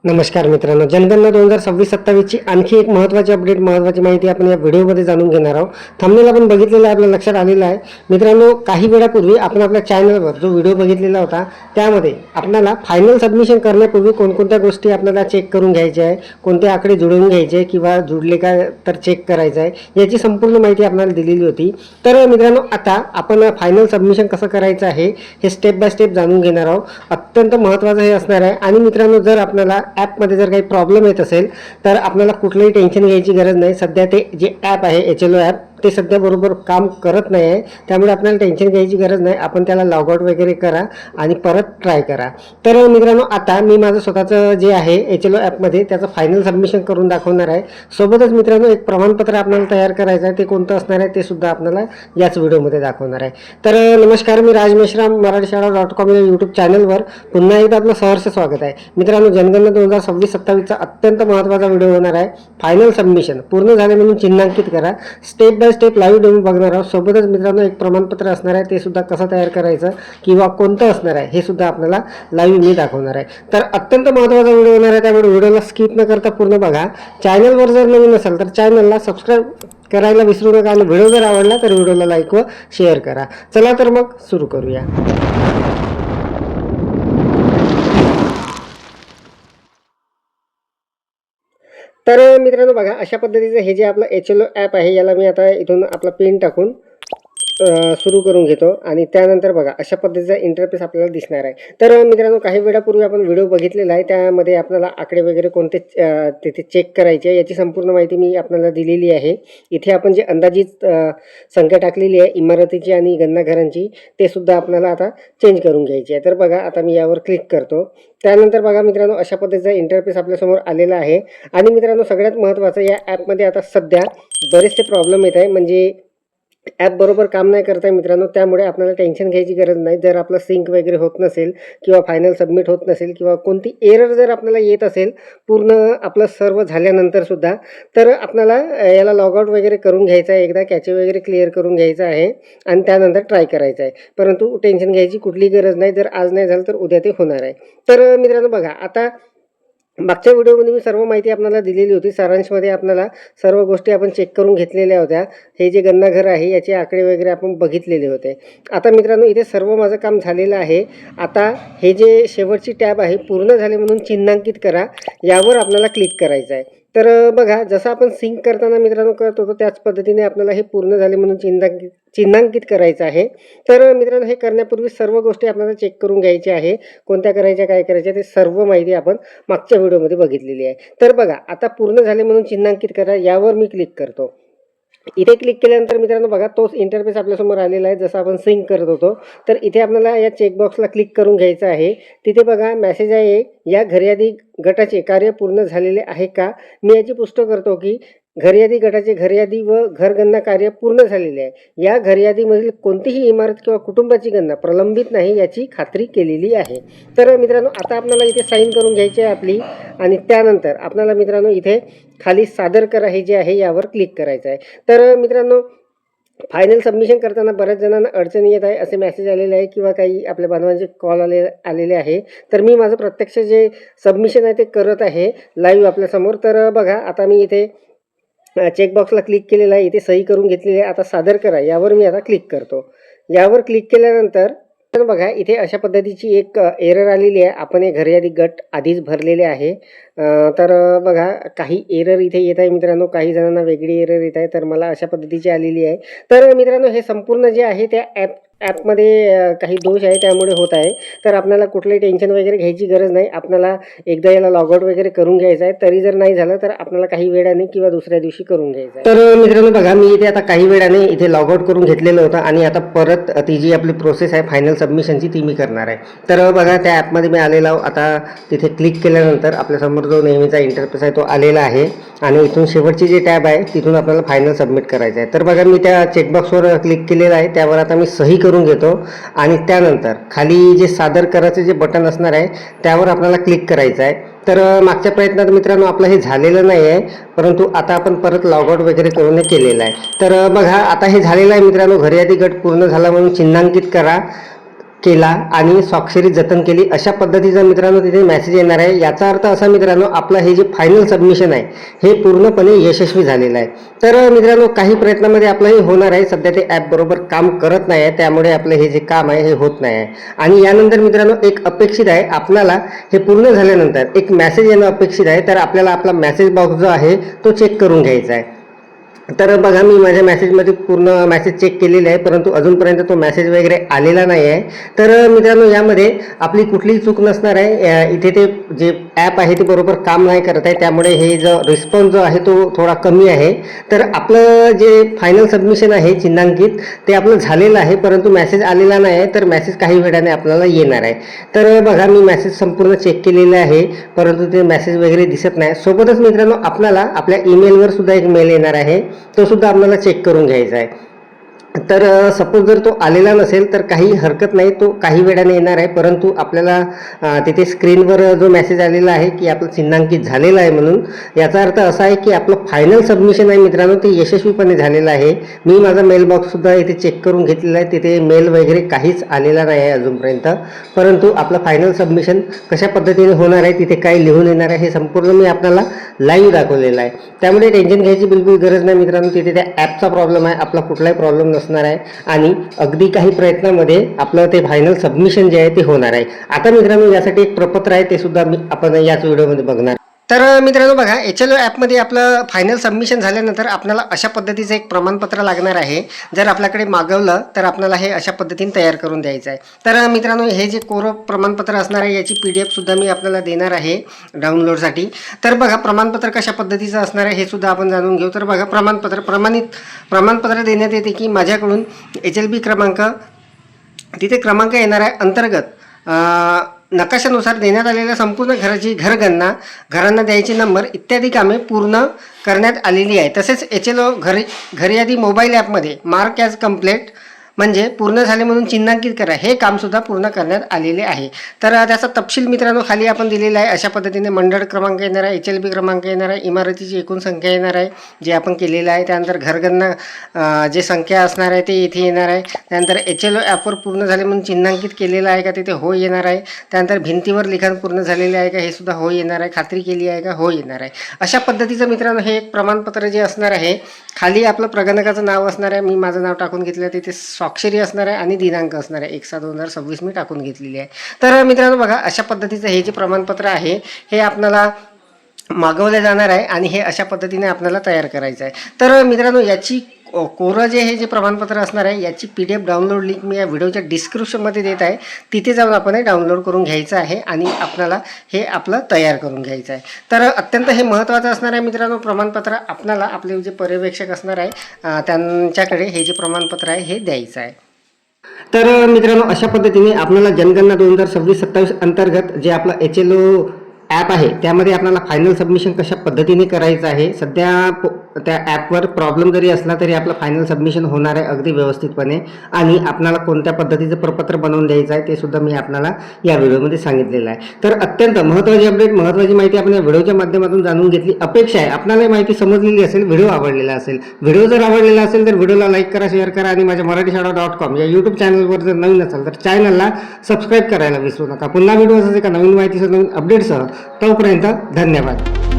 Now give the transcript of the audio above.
नमस्कार मित्रांनो, जनगणना 2026-27ची आणखी एक महत्त्वाची अपडेट, महत्त्वाची माहिती आपण या व्हिडिओमध्ये जाणून घेणार आहोत. थंबनेल आपण बघितलेलं आहे, आपल्या लक्षात आलेलं आहे. मित्रांनो, काही वेळापूर्वी आपण आपल्या चॅनलवर जो व्हिडिओ बघितलेला होता त्यामध्ये आपल्याला फायनल सबमिशन करण्यापूर्वी कोणकोणत्या गोष्टी आपल्याला चेक करून घ्यायच्या आहे, कोणते आकडे जुळवून घ्यायचे किंवा जुळले का तर चेक करायचं आहे, याची संपूर्ण माहिती आपल्याला दिलेली होती. तर मित्रांनो, आता आपण फायनल सबमिशन कसं करायचं आहे हे स्टेप बाय स्टेप जाणून घेणार आहोत. अत्यंत महत्त्वाचं हे असणार आहे. आणि मित्रांनो, जर आपल्याला ॲपमध्ये जर काही प्रॉब्लेम येत असेल तर आपल्याला कुठलंही टेन्शन घ्यायची गरज नाही. सध्या ते जे ॲप आहे HLO ॲप ते सध्या बरोबर काम करत नाही आहे, त्यामुळे आपल्याला टेन्शन घ्यायची गरज नाही. आपण त्याला लॉग आउट वगैरे करा आणि परत ट्राय करा. तर मित्रांनो, आता मी माझं स्वतःचं जे आहे HLO ॲपमध्ये त्याचं फायनल सबमिशन करून दाखवणार आहे. सोबतच मित्रांनो, एक प्रमाणपत्र आपल्याला तयार करायचं आहे. ते कोणतं असणार आहे ते सुद्धा आपल्याला याच व्हिडिओमध्ये दाखवणार आहे. तर नमस्कार, मी राज मेश्राम, मराठीशाळा.com या यूट्यूब चॅनलवर पुन्हा एकदा आपलं सहर्ष स्वागत आहे. मित्रांनो, जनगणना 2026-27चा अत्यंत महत्त्वाचा व्हिडिओ होणार आहे. फायनल सबमिशन पूर्ण झाले म्हणून चिन्हांकित करा. Step by step live demo बघणार आहोत. सोबतच मित्रांनो, एक प्रमाणपत्र असणार आहे, ते सुद्धा कसं तयार करायचं किंवा कोणतं असणार आहे हे सुद्धा आपल्याला लाईव्ह मी दाखवणार आहे. तर अत्यंत महत्त्वाचा व्हिडिओ होणार आहे, त्यामुळे व्हिडिओला स्किप न करता पूर्ण बघा. चॅनलवर जर नवीन असेल तर चॅनलला सबस्क्राईब करायला विसरू नका आणि व्हिडिओ जर आवडला तर व्हिडिओला लाईक व शेअर करा. चला तर मग सुरू करूया. तर मित्रांनो बघा, अशा पद्धतीचं हे जे आपलं HLO ॲप आहे याला मी आता इथून आपला पिन टाकून सुरू करून घेतो आणि त्यानंतर बघा अशा पद्धतीचा इंटरफेस आपल्याला दिसणार आहे. तर मित्रांनो, काही वेळापूर्वी आपण व्हिडिओ बघितलेला आहे, त्यामध्ये आपल्याला आकडे वगैरे कोणते तिथे चेक करायचे याची संपूर्ण माहिती मी आपल्याला दिलेली आहे. इथे आपण जे अंदाजित संख्या टाकलेली आहे इमारतीची आणि गणनाघरांची, ते सुद्धा आपल्याला आता चेंज करून घ्यायची आहे. तर बघा, आता मी यावर क्लिक करतो. त्यानंतर बघा मित्रांनो, अशा पद्धतीचा इंटरफेस आपल्यासमोर आलेला आहे. आणि मित्रांनो, सगळ्यात महत्त्वाचं, या ॲपमध्ये आता सध्या बरेचसे प्रॉब्लेम येत आहे, म्हणजे ॲप बरोबर काम नाही करत आहे मित्रांनो. त्यामुळे आपल्याला टेन्शन घ्यायची गरज नाही. जर आपलं सिंक वगैरे होत नसेल किंवा फायनल सबमिट होत नसेल किंवा कोणती एरर जर आपल्याला येत असेल पूर्ण आपलं सर्व झाल्यानंतर सुद्धा, तर आपल्याला याला लॉग आउट वगैरे करून घ्यायचं आहे. एकदा कॅचे वगैरे क्लिअर करून घ्यायचं आहे आणि त्यानंतर ट्राय करायचं आहे. परंतु टेन्शन घ्यायची कुठली गरज नाही. जर आज नाही झालं तर उद्या ते होणार आहे. तर मित्रांनो बघा, आता मागच्या व्हिडिओमध्ये मी सर्व माहिती आपल्याला दिलेली होती. सारांशमध्ये आपल्याला सर्व गोष्टी आपण चेक करून घेतलेल्या होत्या. हे जे गणनाघर आहे याचे आकडे वगैरे आपण बघितलेले होते. आता मित्रांनो, इथे सर्व माझं काम झालेलं आहे. आता हे जे शेवटची टॅब आहे, पूर्ण झाले म्हणून चिन्हांकित करा, यावर आपल्याला क्लिक करायचं आहे. तर बघा, जसं आपण सिंक करताना मित्रांनो करत होतो त्याच पद्धतीने आपल्याला हे पूर्ण झाले म्हणून चिन्हांकित करायचं आहे. तर मित्रांनो, हे करण्यापूर्वी सर्व गोष्टी आपल्याला चेक करून घ्यायच्या आहे. कोणत्या करायच्या, काय करायच्या, ते सर्व माहिती आपण मागच्या व्हिडिओमध्ये बघितलेली आहे. तर बघा, आता पूर्ण झाले म्हणून चिन्हांकित करा, यावर मी क्लिक करतो. इथे क्लिक केल्यानंतर मित्रांनो बघा, तोच इंटरफेस आपल्यासमोर आलेला आहे जसं आपण सिंक करत होतो. तर इथे आपल्याला या चेकबॉक्सला क्लिक करून घ्यायचं आहे. तिथे बघा मेसेज आहे, या घरयादी गटाचे कार्य पूर्ण झालेले आहे का. मी याची पुष्टी करतो की घरयादी गटाचे घरयादी व घरगणना कार्य पूर्ण झालेले आहे. या घरयादीमधील कोणतीही इमारत किंवा कुटुंबाची गणना प्रलंबित नाही याची खात्री केलेली आहे. तर मित्रांनो, आता आपल्याला इथे साईन करून घ्यायची आहे आपली आणि त्यानंतर आपल्याला मित्रांनो इथे खाली सादर करा हे जे आहे यावर क्लिक करायचं आहे. तर मित्रांनो, फायनल सबमिशन करताना बऱ्याच जणांना अडचणी येत आहे, असे मेसेज आलेले आहे किंवा काही आपल्या बांधवांचे कॉल आलेले आहे. तर मी माझं प्रत्यक्ष जे सबमिशन आहे ते करत आहे लाईव्ह आपल्यासमोर. तर बघा, आता मी इथे चेकबॉक्सला क्लिक केलेला आहे, इथे सही करून घेतलेली आहे. आता सादर करा यावर मी आता क्लिक करतो. यावर क्लिक केल्यानंतर तर बघा, इथे अशा पद्धतीची एक एरर आलेली आहे. आपण हे घरयादी गट आधीच भरलेले आहे. तर बघा, काही एरर इथे येत आहे मित्रांनो, काही जणांना वेगळी एरर येत आहे, तर मला अशा पद्धतीची आलेली आहे. तर मित्रांनो, हे संपूर्ण जे आहे त्या ॲपमध्ये काही दोष आहे, त्यामुळे होत आहे. तर आपल्याला कुठलंही टेन्शन वगैरे घ्यायची गरज नाही. आपल्याला एकदा याला लॉग आउट वगैरे करून घ्यायचं आहे. तरी जर नाही झालं तर आपल्याला काही वेळाने किंवा दुसऱ्या दिवशी करून घ्यायचं आहे. तर मित्रांनो बघा, मी इथे आता काही वेळाने इथे लॉग आउट करून घेतलेलं होतं आणि आता परत ती जी आपली प्रोसेस आहे फायनल सबमिशनची ती मी करणार आहे. तर बघा, त्या ॲपमध्ये मी आलेला आहो. आता तिथे क्लिक केल्यानंतर आपल्यासमोर जो नेहमीचा इंटरफेस आहे तो आलेला आहे आणि इथून शेवटची जी टॅब आहे तिथून आपल्याला फायनल सबमिट करायचं आहे. तर बघा, मी त्या चेकबॉक्सवर क्लिक केलेलं आहे, त्यावर आता मी सही करून घेतो आणि त्यानंतर खाली जे सादर करायचं जे बटन असणार आहे त्यावर आपल्याला क्लिक करायचं आहे. तर मागच्या प्रयत्नात मित्रांनो आपलं हे झालेलं नाही आहे, परंतु आता आपण परत लॉग आउट वगैरे करून हे केलेलं आहे. तर बघा, आता हे झालेलं आहे मित्रांनो. घरयादी गट पूर्ण झाला म्हणून चिन्हांकित करा, केला आणि स्वाक्षरी जतन केली अशा पद्धतीचा मित्रांनो तिथे मेसेज येणार आहे. याचा अर्थ असा मित्रांनो, आपलं हे जे फायनल सबमिशन आहे हे पूर्णपणे यशस्वी झालेलं आहे. तर मित्रांनो, काही प्रयत्नामध्ये आपलं हे होणार आहे. सध्या ते ॲप बरोबर काम करत नाही आहे, त्यामुळे आपलं हे जे काम आहे हे होत नाही आहे. आणि यानंतर मित्रांनो एक अपेक्षित आहे, आपल्याला हे पूर्ण झाल्यानंतर एक मेसेज येणं अपेक्षित आहे. तर आपल्याला आपला मेसेज बॉक्स जो आहे तो चेक करून घ्यायचा आहे. तर बघा, मी माझ्या मेसेजमध्ये पूर्ण मेसेज चेक केलेले आहे, परंतु अजूनपर्यंत तो मेसेज वगैरे आलेला नाही आहे. तर मित्रांनो, यामध्ये आपली कुठलीही चूक नसणार आहे. इथे ते जे ॲप आहे ते बरोबर काम नाही करत आहे, त्यामुळे हे जो रिस्पॉन्स जो आहे तो थोडा कमी आहे. तर आपलं जे फायनल सबमिशन आहे चिन्हांकित ते आपलं झालेलं आहे, परंतु मेसेज आलेला नाही आहे. तर मेसेज काही वेळाने आपल्याला येणार आहे. तर बघा, मी मेसेज संपूर्ण चेक केलेले आहे, परंतु ते मेसेज वगैरे दिसत नाही. सोबतच मित्रांनो, आपल्याला आपल्या ईमेलवर सुद्धा एक मेल येणार आहे, तो सुद्धा आपल्याला चेक करून घ्यायचा आहे. तर सपोज जर तो आलेला नसेल तर काही हरकत नाही, तो काही वेळाने येणार आहे. परंतु आपल्याला तिथे स्क्रीनवर जो मेसेज आलेला आहे की आपलं चिन्हांकित झालेलं आहे म्हणून, याचा अर्थ असा आहे की आपलं फायनल सबमिशन आहे मित्रांनो ते यशस्वीपणे झालेलं आहे. मी माझा मेल बॉक्ससुद्धा इथे चेक करून घेतलेला आहे, तिथे मेल वगैरे काहीच आलेला नाही आहे अजूनपर्यंत. परंतु आपलं फायनल सबमिशन कशा पद्धतीने होणार आहे, तिथे काय लिहून येणार आहे हे संपूर्ण मी आपल्याला लाईव्ह दाखवलेलं आहे. त्यामुळे टेन्शन घ्यायची बिलकुल गरज नाही मित्रांनो. तिथे त्या ॲपचा प्रॉब्लेम आहे, आपला कुठलाही प्रॉब्लेम नसणार आहे. आणि अगदी काही प्रयत्नामध्ये आपलं ते फायनल सबमिशन जे आहे ते होणार आहे. आता मित्रांनो, यासाठी एक प्रपत्र आहे, ते सुद्धा आपण याच व्हिडिओमध्ये बघणार. तर मित्रांनो बघा, HLO ॲपमध्ये आपलं फायनल सबमिशन झाल्यानंतर आपल्याला अशा पद्धतीचं एक प्रमाणपत्र लागणार आहे. जर आपल्याकडे मागवलं तर आपल्याला हे अशा पद्धतीने तयार करून द्यायचं आहे. तर मित्रांनो, हे जे कोरं प्रमाणपत्र असणार आहे याची PDF सुद्धा मी आपल्याला देणार आहे डाउनलोडसाठी. तर बघा, प्रमाणपत्र कशा पद्धतीचं असणार आहे हे सुद्धा आपण जाणून घेऊ. तर बघा, प्रमाणपत्र देण्यात येते की माझ्याकडून HLB क्रमांक, तिथे क्रमांक येणार आहे अंतर्गत नकाशानुसार देण्यात आलेल्या संपूर्ण घराची घरगणना, घरांना द्यायची नंबर इत्यादी कामे पूर्ण करण्यात आलेली आहे. तसेच HLO घरयादी मोबाईल ॲपमध्ये मार्क ॲज कंप्लीट म्हणजे पूर्ण झाले म्हणून चिन्हांकित करा, हे कामसुद्धा पूर्ण करण्यात आलेले आहे. तर त्याचा तपशील मित्रांनो खाली आपण दिलेला आहे. अशा पद्धतीने मंडळ क्रमांक येणार आहे, HLB क्रमांक येणार आहे, इमारतीची एकूण संख्या येणार आहे जे आपण केलेलं आहे. त्यानंतर घरगणना जे संख्या असणार आहे ते इथे येणार आहे. त्यानंतर HLO ॲपवर पूर्ण झाले म्हणून चिन्हांकित केलेलं आहे का, तिथे हो येणार आहे. त्यानंतर भिंतीवर लिखाण पूर्ण झालेले आहे का, हे सुद्धा हो येणार आहे. खात्री केली आहे का, हो येणार आहे. अशा पद्धतीचं मित्रांनो हे एक प्रमाणपत्र जे असणार आहे, खाली आपलं प्रगणकाचं नाव असणार आहे, मी माझं नाव टाकून घेतलं आहे, तिथे स्वाक्षरी असणार आहे आणि दिनांक असणार आहे 1/6/2026 मी टाकून घेतलेली आहे. तर मित्रांनो बघा, अशा पद्धतीचं हे जे प्रमाणपत्र आहे हे आपल्याला मागवलं जाणार आहे आणि हे अशा पद्धतीने आपल्याला तयार करायचं आहे. तर मित्रांनो, याची कोरं हे जे प्रमाणपत्र असणार आहे याची PDF डाउनलोड लिंक मी या व्हिडिओच्या डिस्क्रिप्शनमध्ये देत आहे. तिथे जाऊन आपण हे डाउनलोड करून घ्यायचं आहे आणि आपल्याला हे आपलं तयार करून घ्यायचं आहे. तर अत्यंत हे महत्त्वाचं असणार आहे मित्रांनो प्रमाणपत्र. आपल्याला आपले जे पर्यवेक्षक असणार आहे त्यांच्याकडे हे जे प्रमाणपत्र आहे हे द्यायचं आहे. तर मित्रांनो, अशा पद्धतीने आपल्याला जनगणना 2026-27 अंतर्गत जे आपलं HLO ॲप आहे त्यामध्ये आपल्याला फायनल सबमिशन कशा पद्धतीने करायचं आहे. सध्या त्या ॲपवर प्रॉब्लेम जरी असला तरी आपलं फायनल सबमिशन होणार आहे अगदी व्यवस्थितपणे. आणि आपल्याला कोणत्या पद्धतीचं प्रपत्र बनवून द्यायचं आहे ते सुद्धा मी आपल्याला या व्हिडिओमध्ये सांगितलेलं आहे. तर अत्यंत महत्त्वाची अपडेट, महत्त्वाची माहिती आपण या व्हिडिओच्या माध्यमातून जाणून घेतली. अपेक्षा आहे आपल्याला माहिती समजलेली असेल, व्हिडिओ आवडलेला असेल. व्हिडिओ जर आवडलेला असेल तर व्हिडिओला लाईक करा, शेअर करा आणि माझ्या marathishada.com या यूट्यूब चॅनलवर जर नवीन असाल तर चॅनलला सबस्क्राईब करायला विसरू नका. पुन्हा व्हिडिओ असेल एका नवीन माहितीसह, नवीन अपडेटसह. तोपर्यंत धन्यवाद.